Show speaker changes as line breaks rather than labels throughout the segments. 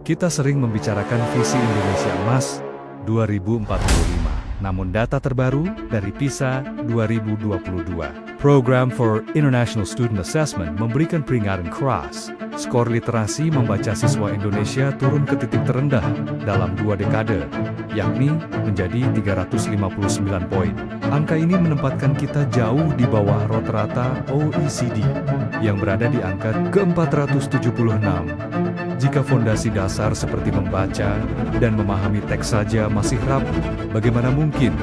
Kita sering membicarakan visi Indonesia Emas 2045, namun data terbaru dari PISA 2022, Program for International Student Assessment, memberikan peringatan keras. Skor literasi membaca siswa Indonesia turun ke titik terendah dalam 2 dekade, yakni menjadi 359 poin. Angka ini menempatkan kita jauh di bawah rata-rata OECD, yang berada di angka ke-476. Jika fondasi dasar seperti membaca dan memahami teks saja masih rapuh, bagaimana mungkin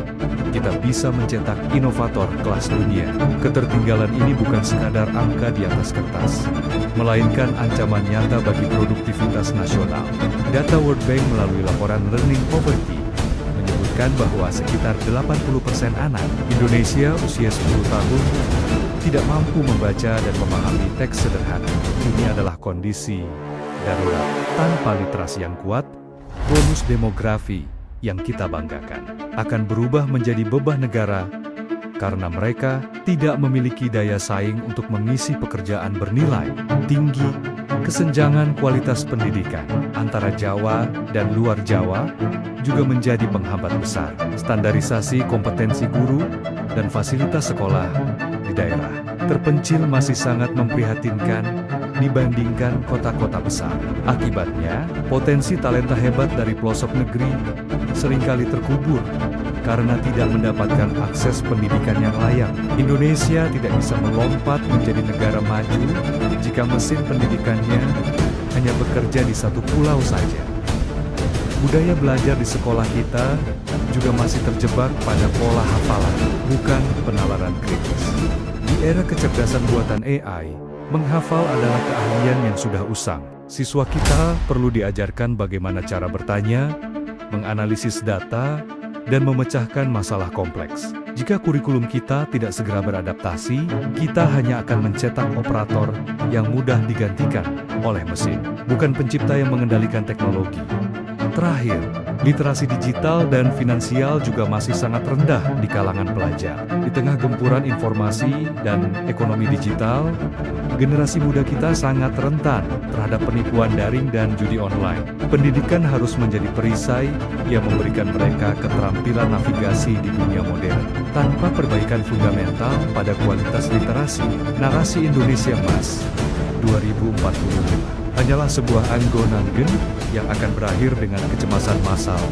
kita bisa mencetak inovator kelas dunia? Ketertinggalan ini bukan sekadar angka di atas kertas, melainkan ancaman nyata bagi produktivitas nasional. Data World Bank melalui laporan Learning Poverty menyebutkan bahwa sekitar 80% anak Indonesia usia 10 tahun tidak mampu membaca dan memahami teks sederhana. Ini adalah kondisi darurat. Tanpa literasi yang kuat, bonus demografi yang kita banggakan akan berubah menjadi beban negara karena mereka tidak memiliki daya saing untuk mengisi pekerjaan bernilai tinggi. Kesenjangan kualitas pendidikan antara Jawa dan luar Jawa juga menjadi penghambat besar. Standarisasi kompetensi guru dan fasilitas sekolah di daerah terpencil masih sangat memprihatinkan dibandingkan kota-kota besar. Akibatnya, potensi talenta hebat dari pelosok negeri seringkali terkubur karena tidak mendapatkan akses pendidikan yang layak. Indonesia tidak bisa melompat menjadi negara maju jika mesin pendidikannya hanya bekerja di satu pulau saja. Budaya belajar di sekolah kita juga masih terjebak pada pola hafalan, bukan penalaran kritis. Di era kecerdasan buatan AI, menghafal adalah keahlian yang sudah usang. Siswa kita perlu diajarkan bagaimana cara bertanya, menganalisis data, dan memecahkan masalah kompleks. Jika kurikulum kita tidak segera beradaptasi, kita hanya akan mencetak operator yang mudah digantikan oleh mesin, bukan pencipta yang mengendalikan teknologi. Terakhir, literasi digital dan finansial juga masih sangat rendah di kalangan pelajar. Di tengah gempuran informasi dan ekonomi digital, generasi muda kita sangat rentan terhadap penipuan daring dan judi online. Pendidikan harus menjadi perisai yang memberikan mereka keterampilan navigasi di dunia modern. Tanpa perbaikan fundamental pada kualitas literasi, narasi Indonesia Emas 2045 hanyalah sebuah anggonanggen yang akan berakhir dengan kecemasan massal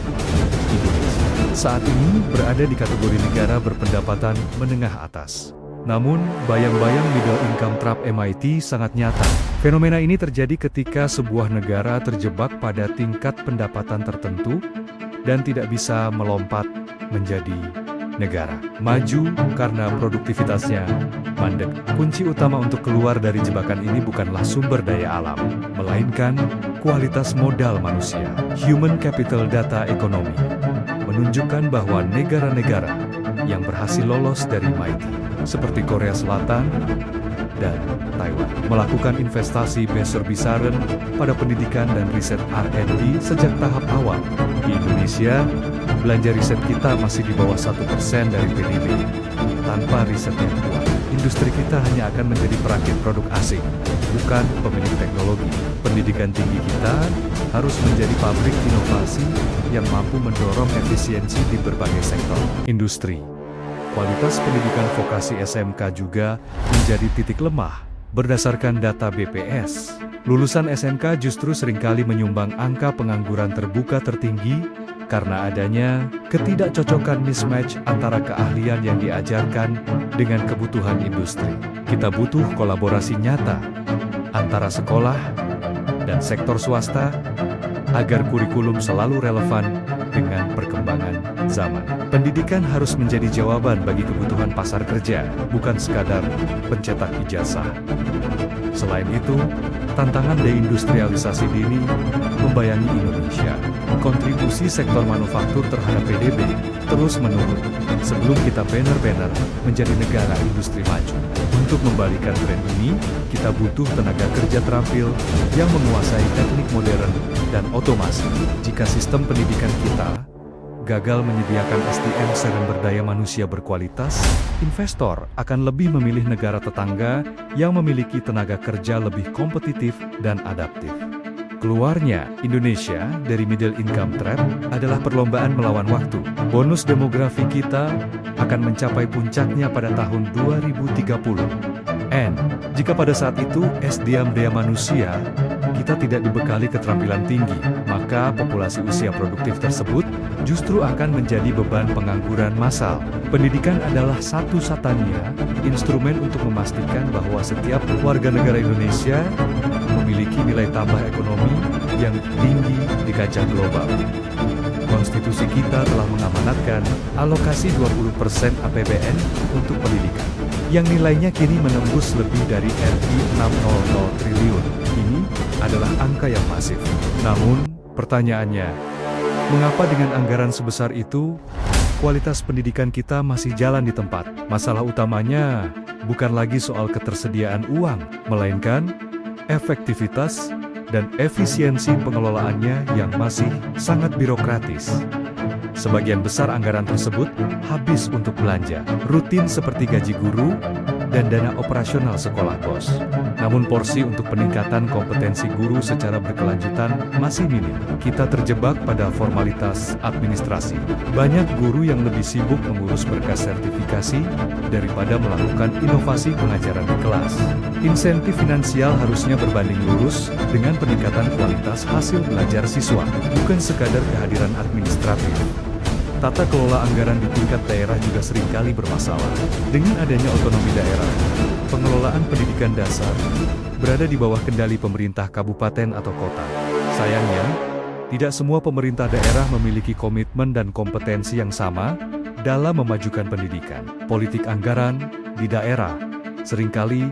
Indonesia. Saat ini berada di kategori negara berpendapatan menengah atas. Namun, bayang-bayang middle income trap MIT sangat nyata. Fenomena ini terjadi ketika sebuah negara terjebak pada tingkat pendapatan tertentu dan tidak bisa melompat menjadi negara maju karena produktivitasnya mandek. Kunci utama untuk keluar dari jebakan ini bukanlah sumber daya alam, melainkan kualitas modal manusia. Human Capital Data Economy menunjukkan bahwa negara-negara yang berhasil lolos dari MIT, seperti Korea Selatan dan Taiwan, melakukan investasi besar-besaran pada pendidikan dan riset R&D sejak tahap awal. Di Indonesia, belanja riset kita masih di bawah 1% dari PDB. Tanpa riset yang kuat, industri kita hanya akan menjadi perakit produk asing, bukan pemilik teknologi. Pendidikan tinggi kita harus menjadi pabrik inovasi yang mampu mendorong efisiensi di berbagai sektor industri. Kualitas pendidikan vokasi SMK juga menjadi titik lemah. Berdasarkan data BPS, lulusan SMK justru seringkali menyumbang angka pengangguran terbuka tertinggi karena adanya ketidakcocokan mismatch antara keahlian yang diajarkan dengan kebutuhan industri. Kita butuh kolaborasi nyata antara sekolah dan sektor swasta agar kurikulum selalu relevan dengan perkembangan zaman. Pendidikan harus menjadi jawaban bagi kebutuhan pasar kerja, bukan sekadar pencetak ijazah. Selain itu, tantangan deindustrialisasi dini membayangi Indonesia. Kontribusi sektor manufaktur terhadap PDB terus menurun sebelum kita benar-benar menjadi negara industri maju. Untuk membalikan tren ini, kita butuh tenaga kerja terampil yang menguasai teknik modern dan otomasi. Jika sistem pendidikan kita gagal menyediakan SDM sumber daya manusia berkualitas, investor akan lebih memilih negara tetangga yang memiliki tenaga kerja lebih kompetitif dan adaptif. Keluarnya Indonesia dari middle income trap adalah perlombaan melawan waktu. Bonus demografi kita akan mencapai puncaknya pada tahun 2030. And, jika pada saat itu SDM daya manusia, kita tidak dibekali keterampilan tinggi, maka populasi usia produktif tersebut justru akan menjadi beban pengangguran massal. Pendidikan adalah satu-satunya instrumen untuk memastikan bahwa setiap warga negara Indonesia memiliki nilai tambah ekonomi yang tinggi di kancah global. Konstitusi kita telah mengamanatkan alokasi 20% APBN untuk pendidikan, yang nilainya kini menembus lebih dari Rp600 triliun. Ini adalah angka yang masif. Namun, pertanyaannya, mengapa dengan anggaran sebesar itu, kualitas pendidikan kita masih jalan di tempat? Masalah utamanya bukan lagi soal ketersediaan uang, melainkan efektivitas dan efisiensi pengelolaannya yang masih sangat birokratis. Sebagian besar anggaran tersebut habis untuk belanja rutin seperti gaji guru dan dana operasional sekolah BOS. Namun porsi untuk peningkatan kompetensi guru secara berkelanjutan masih minim. Kita terjebak pada formalitas administrasi. Banyak guru yang lebih sibuk mengurus berkas sertifikasi daripada melakukan inovasi pengajaran di kelas. Insentif finansial harusnya berbanding lurus dengan peningkatan kualitas hasil belajar siswa, bukan sekadar kehadiran administratif. Tata kelola anggaran di tingkat daerah juga seringkali bermasalah. Dengan adanya otonomi daerah, pengelolaan pendidikan dasar berada di bawah kendali pemerintah kabupaten atau kota. Sayangnya, tidak semua pemerintah daerah memiliki komitmen dan kompetensi yang sama dalam memajukan pendidikan. Politik anggaran di daerah seringkali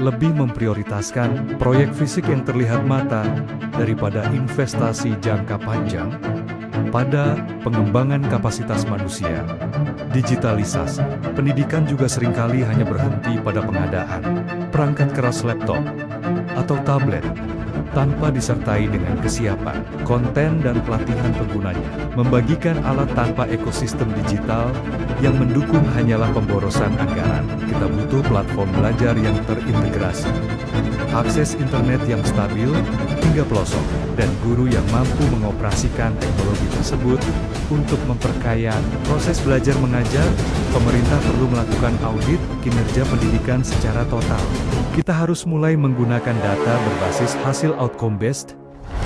lebih memprioritaskan proyek fisik yang terlihat mata daripada investasi jangka panjang pada pengembangan kapasitas manusia. Digitalisasi pendidikan juga seringkali hanya berhenti pada pengadaan perangkat keras laptop atau tablet tanpa disertai dengan kesiapan konten dan pelatihan penggunanya. Membagikan alat tanpa ekosistem digital yang mendukung hanyalah pemborosan anggaran. Kita butuh platform belajar yang terintegrasi, akses internet yang stabil hingga pelosok, dan guru yang mampu mengoperasikan teknologi tersebut untuk memperkaya proses belajar mengajar. Pemerintah perlu melakukan audit kinerja pendidikan secara total. Kita harus mulai menggunakan data berbasis hasil outcome-based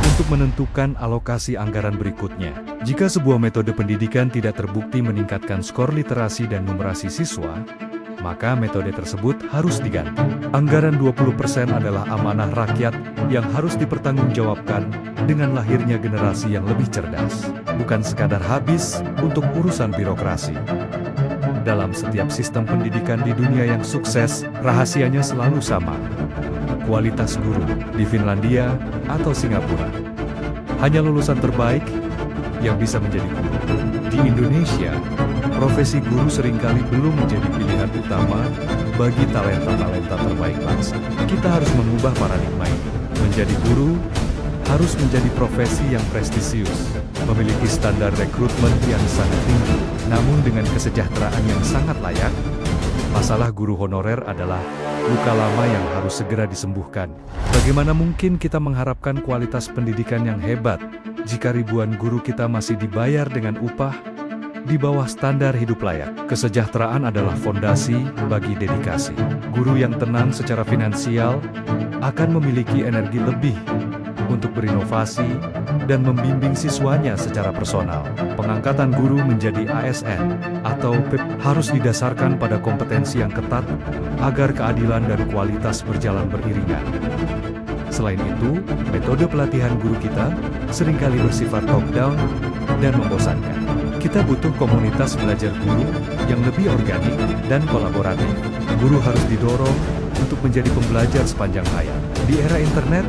untuk menentukan alokasi anggaran berikutnya. Jika sebuah metode pendidikan tidak terbukti meningkatkan skor literasi dan numerasi siswa, maka metode tersebut harus diganti. Anggaran 20% adalah amanah rakyat yang harus dipertanggungjawabkan dengan lahirnya generasi yang lebih cerdas, bukan sekadar habis untuk urusan birokrasi. Dalam setiap sistem pendidikan di dunia yang sukses, rahasianya selalu sama. Kualitas guru di Finlandia atau Singapura. Hanya lulusan terbaik yang bisa menjadi guru. Di Indonesia, profesi guru seringkali belum menjadi pilihan utama bagi talenta-talenta terbaik bangsa. Kita harus mengubah paradigma ini. Menjadi guru harus menjadi profesi yang prestisius, memiliki standar rekrutmen yang sangat tinggi, namun dengan kesejahteraan yang sangat layak. Masalah guru honorer adalah luka lama yang harus segera disembuhkan. Bagaimana mungkin kita mengharapkan kualitas pendidikan yang hebat jika ribuan guru kita masih dibayar dengan upah di bawah standar hidup layak? Kesejahteraan adalah fondasi bagi dedikasi. Guru yang tenang secara finansial akan memiliki energi lebih untuk berinovasi dan membimbing siswanya secara personal. Pengangkatan guru menjadi ASN atau PIP harus didasarkan pada kompetensi yang ketat agar keadilan dan kualitas berjalan beriringan. Selain itu, metode pelatihan guru kita seringkali bersifat top-down dan membosankan. Kita butuh komunitas belajar guru yang lebih organik dan kolaboratif. Guru harus didorong untuk menjadi pembelajar sepanjang hayat. Di era internet,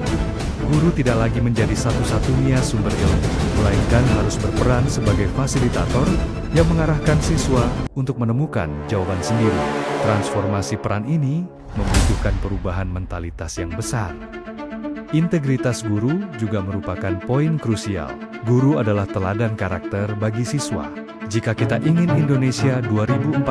guru tidak lagi menjadi satu-satunya sumber ilmu, melainkan harus berperan sebagai fasilitator yang mengarahkan siswa untuk menemukan jawaban sendiri. Transformasi peran ini membutuhkan perubahan mentalitas yang besar. Integritas guru juga merupakan poin krusial. Guru adalah teladan karakter bagi siswa. Jika kita ingin Indonesia 2045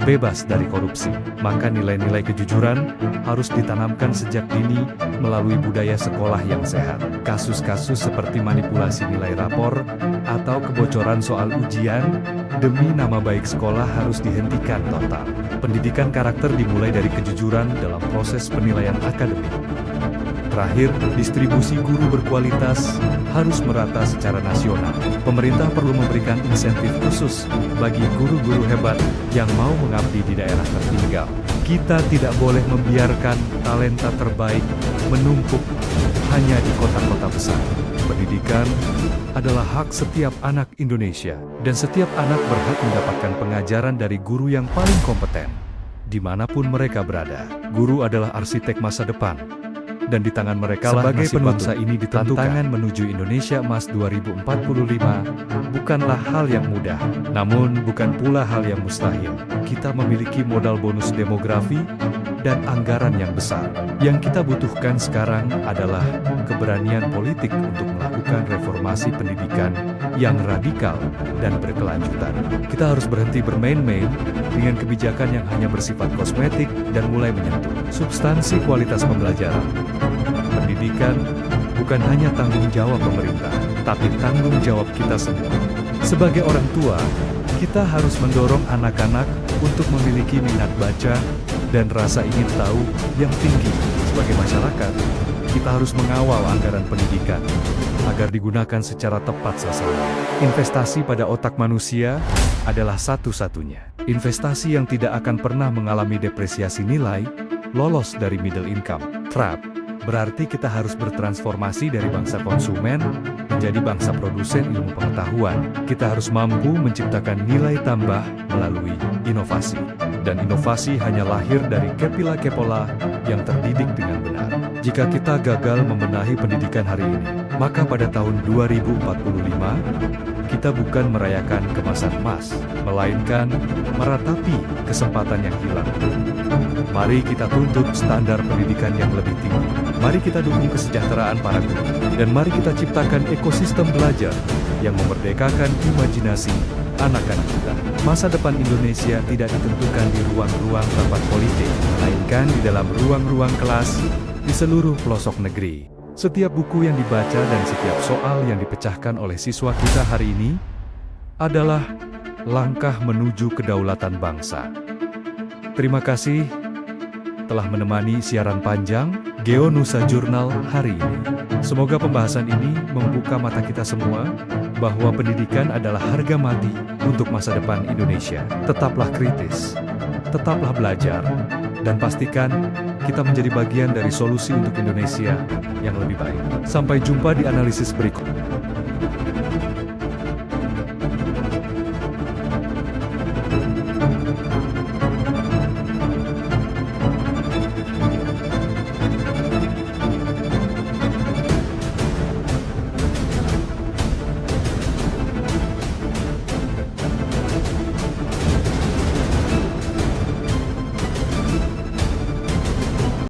bebas dari korupsi, maka nilai-nilai kejujuran harus ditanamkan sejak dini melalui budaya sekolah yang sehat. Kasus-kasus seperti manipulasi nilai rapor atau kebocoran soal ujian demi nama baik sekolah harus dihentikan total. Pendidikan karakter dimulai dari kejujuran dalam proses penilaian akademik. Terakhir, distribusi guru berkualitas harus merata secara nasional. Pemerintah perlu memberikan insentif khusus bagi guru-guru hebat yang mau mengabdi di daerah tertinggal. Kita tidak boleh membiarkan talenta terbaik menumpuk hanya di kota-kota besar. Pendidikan adalah hak setiap anak Indonesia, dan setiap anak berhak mendapatkan pengajaran dari guru yang paling kompeten. Dimanapun mereka berada, guru adalah arsitek masa depan. Dan di tangan mereka sebagai bangsa ini ditentukan. Tantangan menuju Indonesia Emas 2045 bukanlah hal yang mudah, namun bukan pula hal yang mustahil. Kita memiliki modal bonus demografi dan anggaran yang besar. Yang kita butuhkan sekarang adalah keberanian politik untuk melakukan reformasi pendidikan yang radikal dan berkelanjutan. Kita harus berhenti bermain-main dengan kebijakan yang hanya bersifat kosmetik dan mulai menyentuh substansi kualitas pembelajaran. Pendidikan bukan hanya tanggung jawab pemerintah, tapi tanggung jawab kita semua. Sebagai orang tua, kita harus mendorong anak-anak untuk memiliki minat baca dan rasa ingin tahu yang tinggi. Sebagai masyarakat, kita harus mengawal anggaran pendidikan agar digunakan secara tepat sasaran. Investasi pada otak manusia adalah satu-satunya investasi yang tidak akan pernah mengalami depresiasi nilai, lolos dari middle income trap. Berarti kita harus bertransformasi dari bangsa konsumen menjadi bangsa produsen ilmu pengetahuan. Kita harus mampu menciptakan nilai tambah melalui inovasi. Dan inovasi hanya lahir dari kepala-kepala yang terdidik dengan benar. Jika kita gagal membenahi pendidikan hari ini, maka pada tahun 2045, kita bukan merayakan kemasan emas, melainkan meratapi kesempatan yang hilang. Mari kita tuntut standar pendidikan yang lebih tinggi. Mari kita dukung kesejahteraan para guru. Dan mari kita ciptakan ekosistem belajar yang memerdekakan imajinasi anak-anak kita. Masa depan Indonesia tidak ditentukan di ruang-ruang rapat politik, melainkan di dalam ruang-ruang kelas di seluruh pelosok negeri. Setiap buku yang dibaca dan setiap soal yang dipecahkan oleh siswa kita hari ini adalah langkah menuju kedaulatan bangsa. Terima kasih telah menemani siaran panjang GeoNusa Jurnal hari ini. Semoga pembahasan ini membuka mata kita semua bahwa pendidikan adalah harga mati untuk masa depan Indonesia. Tetaplah kritis, tetaplah belajar, dan pastikan kita menjadi bagian dari solusi untuk Indonesia yang lebih baik. Sampai jumpa di analisis berikut.